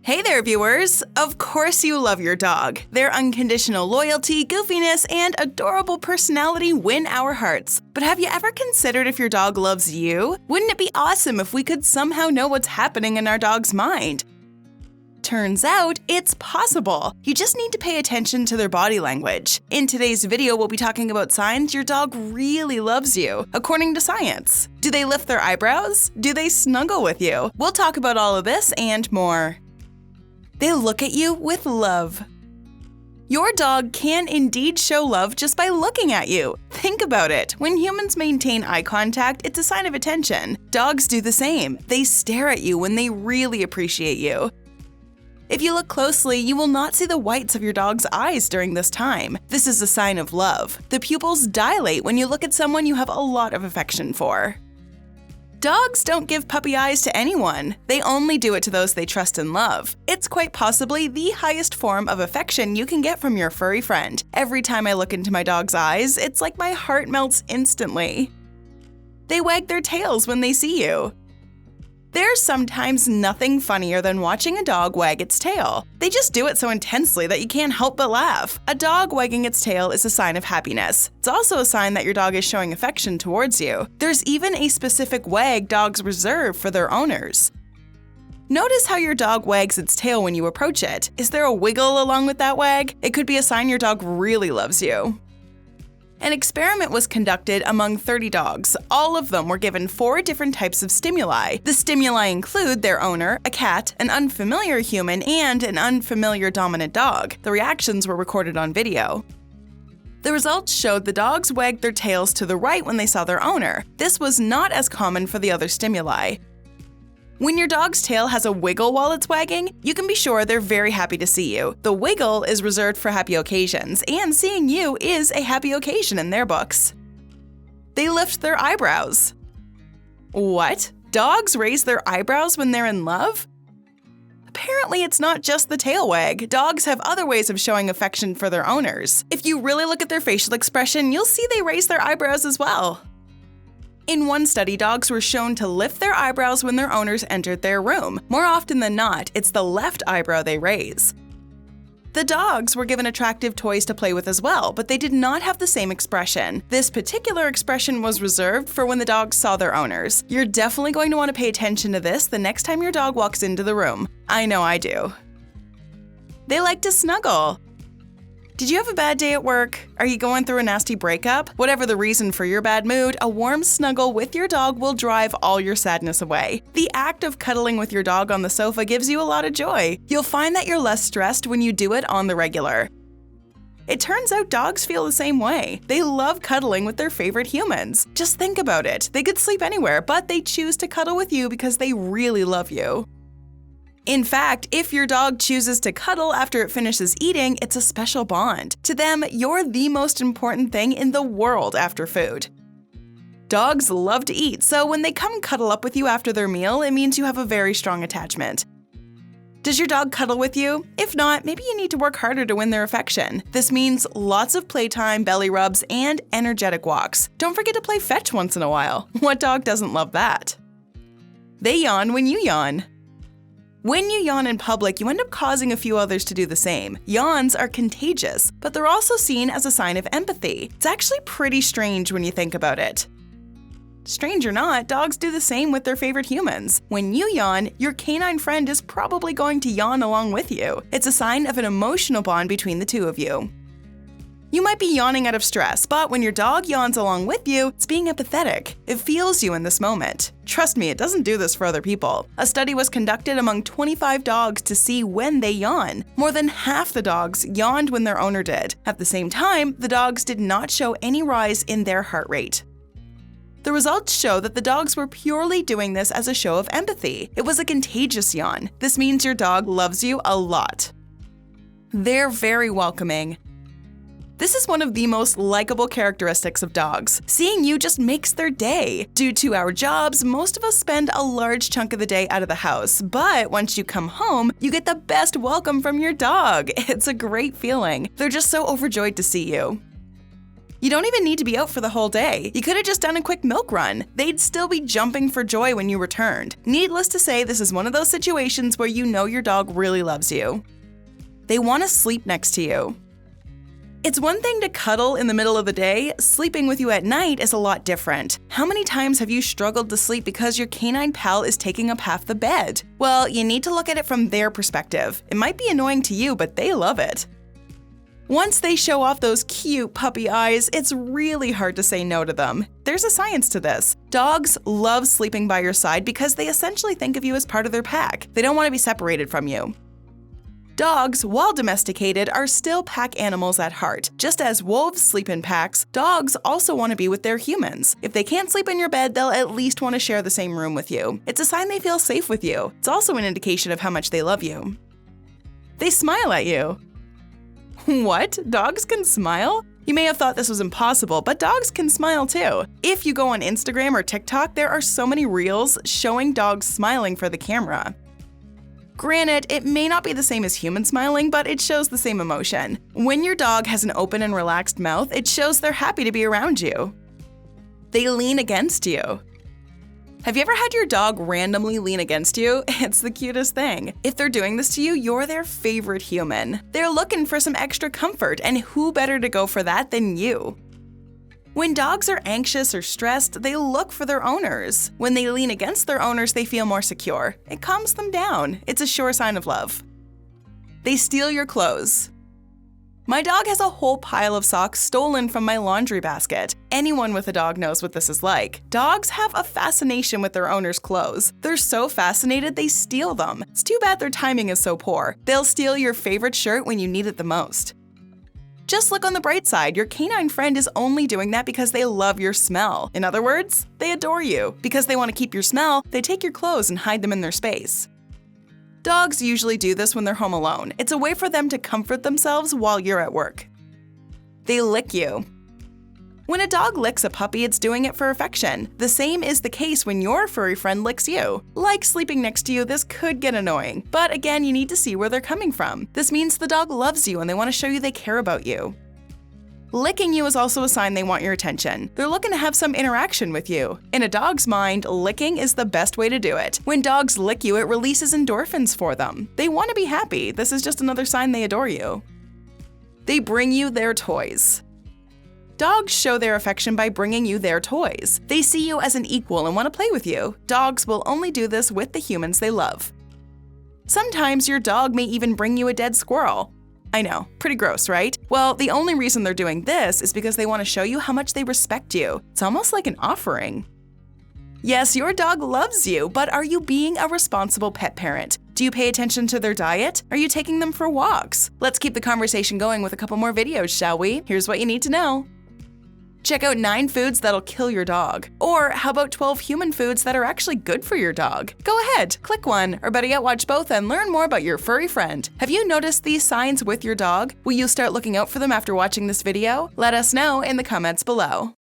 Hey there, viewers! Of course you love your dog. Their unconditional loyalty, goofiness, and adorable personality win our hearts. But have you ever considered if your dog loves you? Wouldn't it be awesome if we could somehow know what's happening in our dog's mind? Turns out, it's possible. You just need to pay attention to their body language. In today's video, we'll be talking about signs your dog really loves you, according to science. Do they lift their eyebrows? Do they snuggle with you? We'll talk about all of this and more. They look at you with love. Your dog can indeed show love just by looking at you. Think about it. When humans maintain eye contact, it's a sign of attention. Dogs do the same. They stare at you when they really appreciate you. If you look closely, you will not see the whites of your dog's eyes during this time. This is a sign of love. The pupils dilate when you look at someone you have a lot of affection for. Dogs don't give puppy eyes to anyone. They only do it to those they trust and love. It's quite possibly the highest form of affection you can get from your furry friend. Every time I look into my dog's eyes, it's like my heart melts instantly. They wag their tails when they see you. There's sometimes nothing funnier than watching a dog wag its tail. They just do it so intensely that you can't help but laugh. A dog wagging its tail is a sign of happiness. It's also a sign that your dog is showing affection towards you. There's even a specific wag dogs reserve for their owners. Notice how your dog wags its tail when you approach it. Is there a wiggle along with that wag? It could be a sign your dog really loves you. An experiment was conducted among 30 dogs. All of them were given 4 different types of stimuli. The stimuli include their owner, a cat, an unfamiliar human, and an unfamiliar dominant dog. The reactions were recorded on video. The results showed the dogs wagged their tails to the right when they saw their owner. This was not as common for the other stimuli. When your dog's tail has a wiggle while it's wagging, you can be sure they're very happy to see you. The wiggle is reserved for happy occasions, and seeing you is a happy occasion in their books. They lift their eyebrows. What? Dogs raise their eyebrows when they're in love? Apparently, it's not just the tail wag. Dogs have other ways of showing affection for their owners. If you really look at their facial expression, you'll see they raise their eyebrows as well. In one study, dogs were shown to lift their eyebrows when their owners entered their room. More often than not, it's the left eyebrow they raise. The dogs were given attractive toys to play with as well, but they did not have the same expression. This particular expression was reserved for when the dogs saw their owners. You're definitely going to want to pay attention to this the next time your dog walks into the room. I know I do. They like to snuggle. Did you have a bad day at work? Are you going through a nasty breakup? Whatever the reason for your bad mood, a warm snuggle with your dog will drive all your sadness away. The act of cuddling with your dog on the sofa gives you a lot of joy. You'll find that you're less stressed when you do it on the regular. It turns out dogs feel the same way. They love cuddling with their favorite humans. Just think about it. They could sleep anywhere, but they choose to cuddle with you because they really love you. In fact, if your dog chooses to cuddle after it finishes eating, it's a special bond. To them, you're the most important thing in the world after food. Dogs love to eat, so when they come cuddle up with you after their meal, it means you have a very strong attachment. Does your dog cuddle with you? If not, maybe you need to work harder to win their affection. This means lots of playtime, belly rubs, and energetic walks. Don't forget to play fetch once in a while. What dog doesn't love that? They yawn when you yawn. When you yawn in public, you end up causing a few others to do the same. Yawns are contagious, but they're also seen as a sign of empathy. It's actually pretty strange when you think about it. Strange or not, dogs do the same with their favorite humans. When you yawn, your canine friend is probably going to yawn along with you. It's a sign of an emotional bond between the two of you. You might be yawning out of stress, but when your dog yawns along with you, it's being empathetic. It feels you in this moment. Trust me, it doesn't do this for other people. A study was conducted among 25 dogs to see when they yawn. More than half the dogs yawned when their owner did. At the same time, the dogs did not show any rise in their heart rate. The results show that the dogs were purely doing this as a show of empathy. It was a contagious yawn. This means your dog loves you a lot. They're very welcoming. This is one of the most likable characteristics of dogs. Seeing you just makes their day. Due to our jobs, most of us spend a large chunk of the day out of the house, but once you come home, you get the best welcome from your dog. It's a great feeling. They're just so overjoyed to see you. You don't even need to be out for the whole day. You could have just done a quick milk run. They'd still be jumping for joy when you returned. Needless to say, this is one of those situations where you know your dog really loves you. They want to sleep next to you. It's one thing to cuddle in the middle of the day, sleeping with you at night is a lot different. How many times have you struggled to sleep because your canine pal is taking up half the bed? Well, you need to look at it from their perspective. It might be annoying to you, but they love it. Once they show off those cute puppy eyes, it's really hard to say no to them. There's a science to this. Dogs love sleeping by your side because they essentially think of you as part of their pack. They don't want to be separated from you. Dogs, while domesticated, are still pack animals at heart. Just as wolves sleep in packs, dogs also want to be with their humans. If they can't sleep in your bed, they'll at least want to share the same room with you. It's a sign they feel safe with you. It's also an indication of how much they love you. They smile at you. What? Dogs can smile? You may have thought this was impossible, but dogs can smile too. If you go on Instagram or TikTok, there are so many reels showing dogs smiling for the camera. Granted, it may not be the same as human smiling, but it shows the same emotion. When your dog has an open and relaxed mouth, it shows they're happy to be around you. They lean against you. Have you ever had your dog randomly lean against you? It's the cutest thing. If they're doing this to you, you're their favorite human. They're looking for some extra comfort, and who better to go for that than you? When dogs are anxious or stressed, they look for their owners. When they lean against their owners, they feel more secure. It calms them down. It's a sure sign of love. They steal your clothes. My dog has a whole pile of socks stolen from my laundry basket. Anyone with a dog knows what this is like. Dogs have a fascination with their owner's clothes. They're so fascinated they steal them. It's too bad their timing is so poor. They'll steal your favorite shirt when you need it the most. Just look on the bright side, your canine friend is only doing that because they love your smell. In other words, they adore you. Because they want to keep your smell, they take your clothes and hide them in their space. Dogs usually do this when they're home alone. It's a way for them to comfort themselves while you're at work. They lick you. When a dog licks a puppy, it's doing it for affection. The same is the case when your furry friend licks you. Like sleeping next to you, this could get annoying. But again, you need to see where they're coming from. This means the dog loves you and they want to show you they care about you. Licking you is also a sign they want your attention. They're looking to have some interaction with you. In a dog's mind, licking is the best way to do it. When dogs lick you, it releases endorphins for them. They want to be happy. This is just another sign they adore you. They bring you their toys. Dogs show their affection by bringing you their toys. They see you as an equal and want to play with you. Dogs will only do this with the humans they love. Sometimes your dog may even bring you a dead squirrel. I know, pretty gross, right? Well, the only reason they're doing this is because they want to show you how much they respect you. It's almost like an offering. Yes, your dog loves you, but are you being a responsible pet parent? Do you pay attention to their diet? Are you taking them for walks? Let's keep the conversation going with a couple more videos, shall we? Here's what you need to know. Check out 9 foods that'll kill your dog. Or how about 12 human foods that are actually good for your dog? Go ahead, click one, or better yet, watch both and learn more about your furry friend. Have you noticed these signs with your dog? Will you start looking out for them after watching this video? Let us know in the comments below.